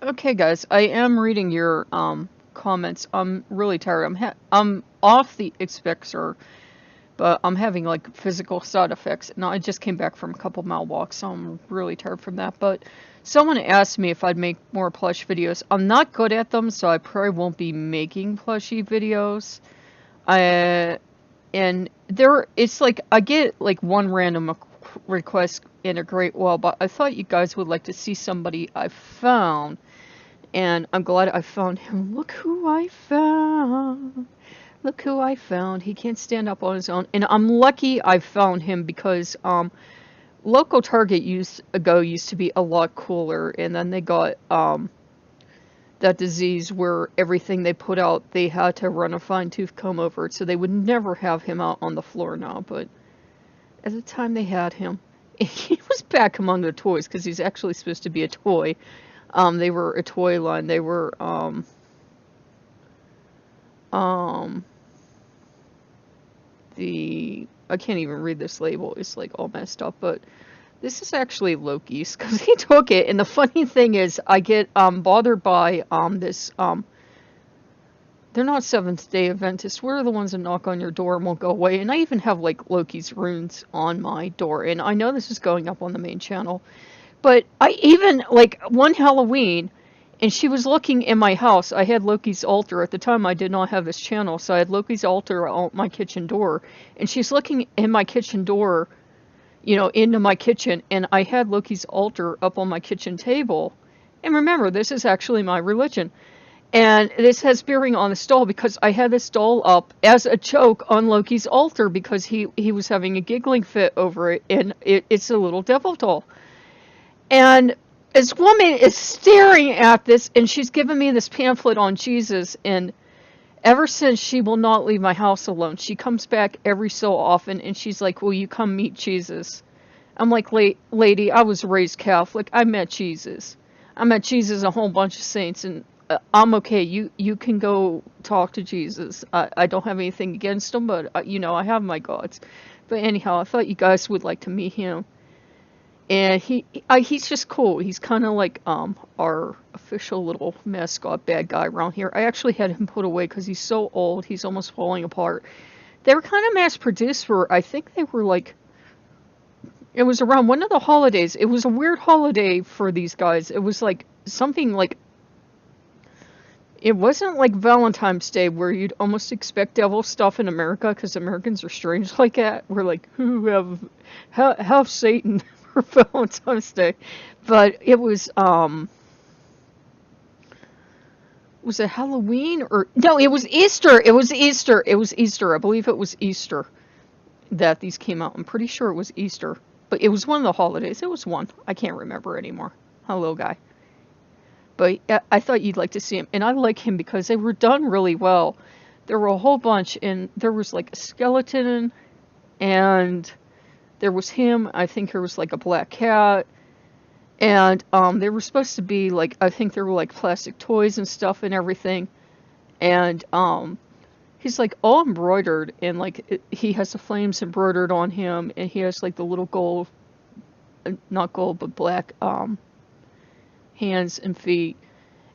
Okay, guys, I am reading your comments. I'm really tired. I'm off the Xfixer, but I'm having like physical side effects. Now I just came back from a couple mile walks, so I'm really tired from that. But someone asked me if I'd make more plush videos. I'm not good at them, so I probably won't be making plushy videos. I and there, it's like I get like one random request in a great while, but I thought you guys would like to see somebody I found. And I'm glad I found him. Look who I found. Look who I found. He can't stand up on his own. And I'm lucky I found him because local Target used to be a lot cooler. And then they got that disease where everything they put out, they had to run a fine-tooth comb over it. So they would never have him out on the floor now. But at the time they had him, he was back among the toys because he's actually supposed to be a toy. They were a toy line. They were, I can't even read this label. It's like all messed up, but this is actually Loki's because he took it. And the funny thing is I get, bothered by, they're not Seventh-day Adventists. We're the ones that knock on your door and won't go away. And I even have like Loki's runes on my door. And I know this is going up on the main channel. But I even, like, one Halloween, and she was looking in my house. I had Loki's altar. At the time, I did not have this channel, so I had Loki's altar on my kitchen door. And she's looking in my kitchen door, into my kitchen, and I had Loki's altar up on my kitchen table. And remember, this is actually my religion. And this has bearing on the doll because I had this doll up as a joke on Loki's altar because he was having a giggling fit over it, and it's a little devil doll. And this woman is staring at this, and she's given me this pamphlet on Jesus, and ever since she will not leave my house alone. She comes back every so often, and she's like, will you come meet Jesus? I'm like, lady, I was raised Catholic. I met Jesus. I met Jesus, a whole bunch of saints, and I'm okay. You can go talk to Jesus. I don't have anything against him, but, I have my gods. But anyhow, I thought you guys would like to meet him. And he's just cool. He's kind of like our official little mascot bad guy around here. I actually had him put away because he's so old. He's almost falling apart. They were kind of mass produced for, I think they were like, it was around one of the holidays. It was a weird holiday for these guys. It was like something like, it wasn't like Valentine's Day where you'd almost expect devil stuff in America because Americans are strange like that. We're like, have Satan for Valentine's Day. But it was it Halloween or no, it was Easter. It was Easter. I believe it was Easter that these came out. I'm pretty sure it was Easter. But it was one of the holidays. It was one. I can't remember anymore. Hello, guy. But I thought you'd like to see him. And I like him because they were done really well. There were a whole bunch, and there was like a skeleton, and there was him. I think there was like a black cat. And they were supposed to be like, I think there were like plastic toys and stuff and everything. And he's like all embroidered, and like he has the flames embroidered on him, and he has like the little gold, not gold, but black hands and feet,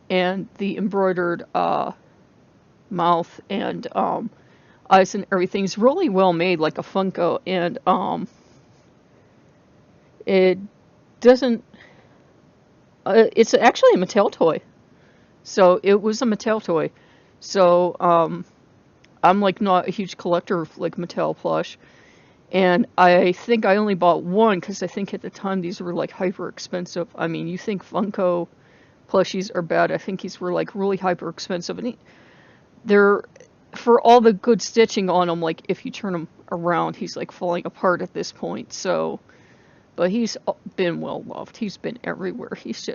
and the embroidered mouth and eyes and everything's really well made, like a Funko. And it doesn't. It's actually a Mattel toy, so it was a Mattel toy. So I'm like not a huge collector of like Mattel plush. And I think I only bought one because I think at the time these were like hyper expensive. I mean, you think Funko plushies are bad. I think these were like really hyper expensive. And they're, for all the good stitching on them, like if you turn them around, he's like falling apart at this point. So, but he's been well loved. He's been everywhere. He's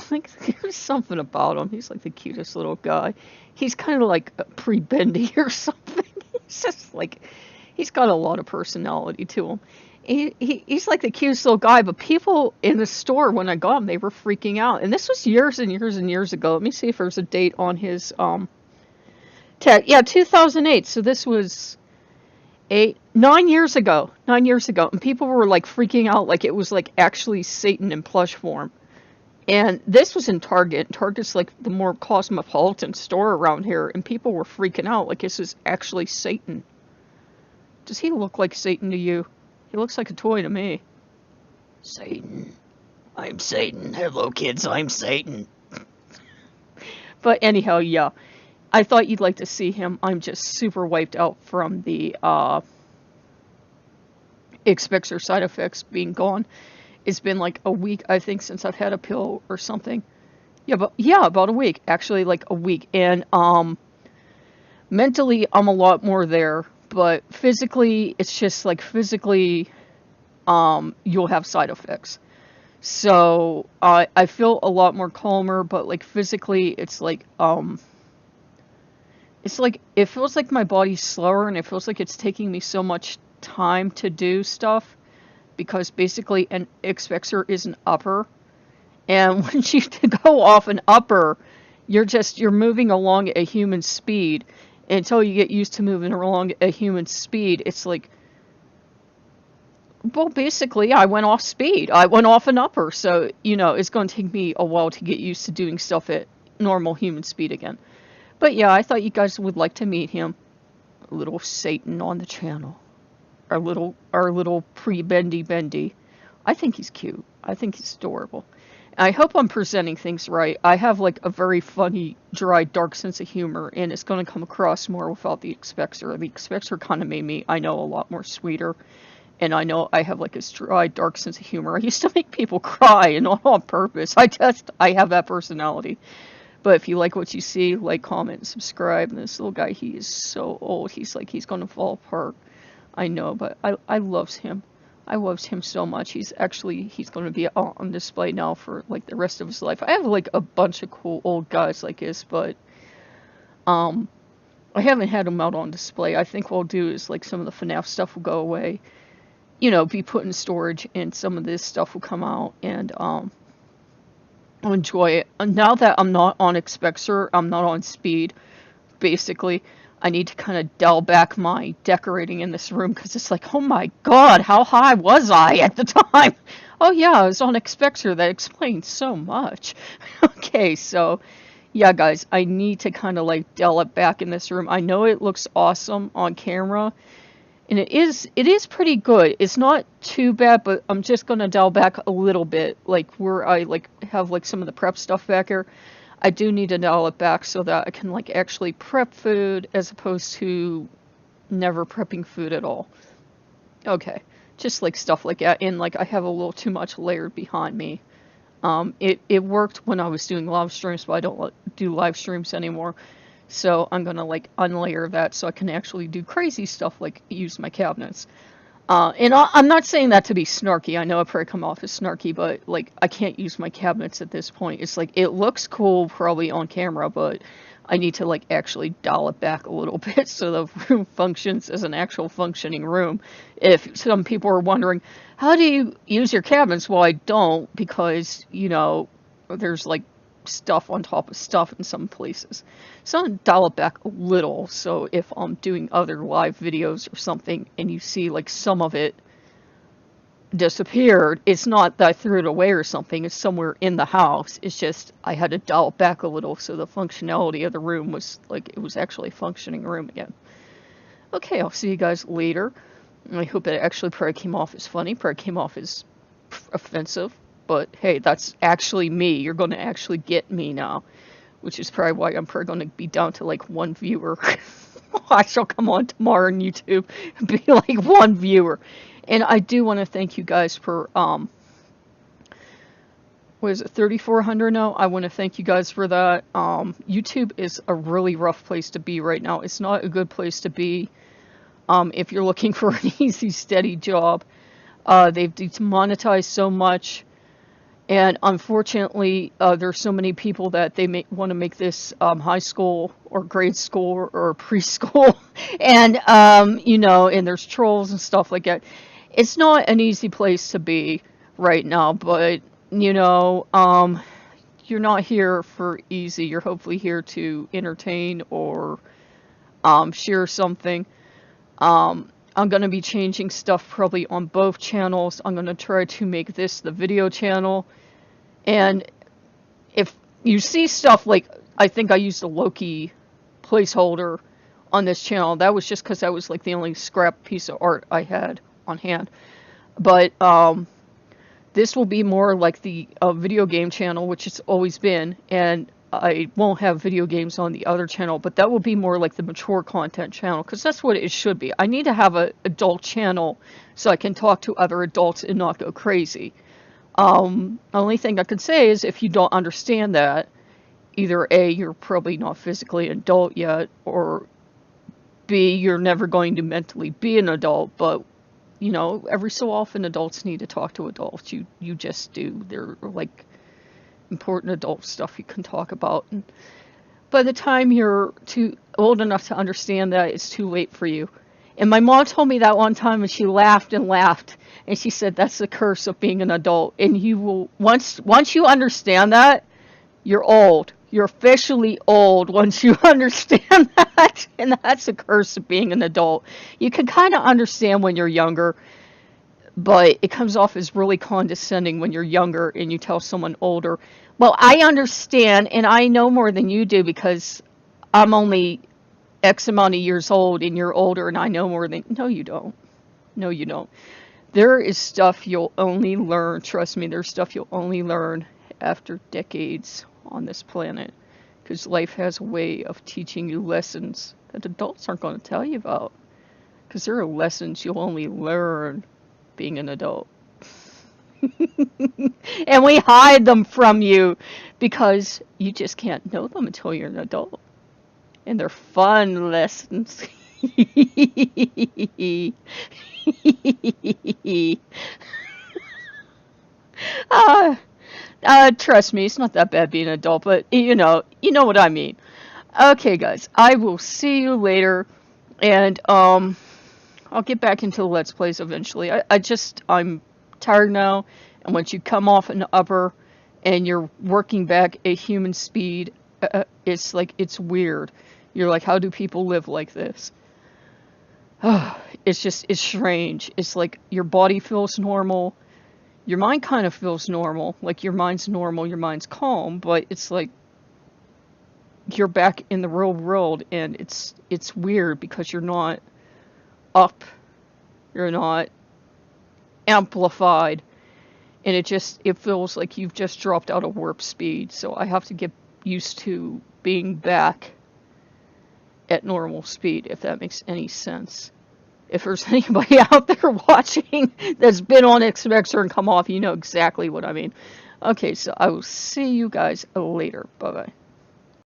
like, there's something about him. He's like the cutest little guy. He's kind of like pre-bendy or something. He's just like, he's got a lot of personality to him. He's like the cutest little guy, but people in the store, when I got him, they were freaking out. And this was years and years and years ago. Let me see if there's a date on his tag. Yeah, 2008. So this was 9 years ago. 9 years ago. And people were like freaking out like it was like actually Satan in plush form. And this was in Target. Target's like the more cosmopolitan store around here, and people were freaking out like this is actually Satan. Does he look like Satan to you? He looks like a toy to me. Satan. I'm Satan. Hello, kids. I'm Satan. But anyhow, yeah. I thought you'd like to see him. I'm just super wiped out from the Expector side effects being gone. It's been like a week, I think, since I've had a pill or something. Yeah, about a week. Actually, like a week. And mentally, I'm a lot more there. But physically, it's just like physically, you'll have side effects. So I feel a lot more calmer, but like physically, it's like it feels like my body's slower, and it feels like it's taking me so much time to do stuff, because basically an Expector is an upper, and when you go off an upper, you're moving along at a human speed. And until you get used to moving along at a human speed, it's like, well, basically, I went off speed. I went off an upper, so, it's going to take me a while to get used to doing stuff at normal human speed again. But yeah, I thought you guys would like to meet him. A little Satan on the channel. Our little pre-bendy. I think he's cute. I think he's adorable. I hope I'm presenting things right. I have like a very funny, dry, dark sense of humor, and it's going to come across more without the Expector. The Expector kind of made me, I know, a lot more sweeter. And I know I have like this dry, dark sense of humor. I used to make people cry, and not on purpose. I have that personality. But if you like what you see, like, comment, and subscribe. And this little guy, he is so old. He's going to fall apart. I know, but I loves him. I loves him so much. He's going to be on display now for like the rest of his life. I have like a bunch of cool old guys like this, but I haven't had them out on display. I think what I'll do is like some of the FNAF stuff will go away, be put in storage, and some of this stuff will come out, and I'll enjoy it. And now that I'm not on Expector, I'm not on speed, basically, I need to kind of dial back my decorating in this room, because it's like, oh my god, how high was I at the time? Oh yeah, I was on Expector. That explains so much. Okay, so yeah, guys, I need to kind of like dial it back in this room. I know it looks awesome on camera, and it is pretty good. It's not too bad, but I'm just gonna dial back a little bit, like where I like have like some of the prep stuff back here. I do need to dial it back so that I can like actually prep food, as opposed to never prepping food at all. Okay, just like stuff like that. And like I have a little too much layered behind me. It worked when I was doing live streams, but I don't do live streams anymore. So I'm gonna like unlayer that so I can actually do crazy stuff like use my cabinets. And I'm not saying that to be snarky. I know I probably come off as snarky, but like I can't use my cabinets at this point. It's like it looks cool probably on camera, but I need to like actually dial it back a little bit so the room functions as an actual functioning room. If some people are wondering, how do you use your cabinets? Well, I don't, because there's like stuff on top of stuff in some places. So I'm gonna dial it back a little, so if I'm doing other live videos or something and you see like some of it disappeared, it's not that I threw it away or something, it's somewhere in the house. It's just I had to dial it back a little so the functionality of the room was like it was actually a functioning room again. Okay, I'll see you guys later. I hope it actually probably came off as funny, probably came off as offensive. But hey, that's actually me. You're going to actually get me now, which is probably why I'm probably going to be down to like one viewer. I shall come on tomorrow on YouTube and be like one viewer. And I do want to thank you guys for, what is it, 3,400 now? I want to thank you guys for that. YouTube is a really rough place to be right now. It's not a good place to be if you're looking for an easy, steady job. They've demonetized so much. And unfortunately, there's so many people that they want to make this high school or grade school or preschool, and and there's trolls and stuff like that. It's not an easy place to be right now, but you're not here for easy. You're hopefully here to entertain or share something. I'm going to be changing stuff probably on both channels. I'm going to try to make this the video channel. And you see stuff like, I think I used a Loki placeholder on this channel. That was just because that was like the only scrap piece of art I had on hand. But this will be more like the video game channel, which it's always been, and I won't have video games on the other channel, but that will be more like the mature content channel, because that's what it should be. I need to have an adult channel so I can talk to other adults and not go crazy. The only thing I can say is if you don't understand that, either A, you're probably not physically an adult yet, or B, you're never going to mentally be an adult, but you know, every so often adults need to talk to adults. You just do. They're like important adult stuff you can talk about. And by the time you're too old enough to understand that, it's too late for you. And my mom told me that one time, and she laughed and laughed, and she said, "That's the curse of being an adult." And you will once you understand that, you're old. You're officially old once you understand that, and that's the curse of being an adult. You can kind of understand when you're younger, but it comes off as really condescending when you're younger and you tell someone older, "Well, I understand and I know more than you do because I'm only X amount of years old and you're older and I know more than..." No, you don't. No, you don't. There is stuff you'll only learn, trust me, there's stuff you'll only learn after decades on this planet, because life has a way of teaching you lessons that adults aren't going to tell you about, because there are lessons you'll only learn being an adult. And we hide them from you because you just can't know them until you're an adult, and they're fun lessons. uh, Trust me, it's not that bad being an adult, but you know what I mean. Okay, guys, I will see you later, and I'll get back into the Let's Plays eventually. I'm tired now, and once you come off an upper, and you're working back at human speed, it's like, it's weird. You're like, how do people live like this? It's strange. It's like your body feels normal. Your mind kind of feels normal. Like your mind's normal, your mind's calm, but it's like you're back in the real world, and it's weird because you're not up. You're not amplified. And it feels like you've just dropped out of warp speed. So I have to get used to being back at normal speed, if that makes any sense. If there's anybody out there watching that's been on Xbox and come off, you know exactly what I mean. Okay, so I will see you guys later. Bye-bye.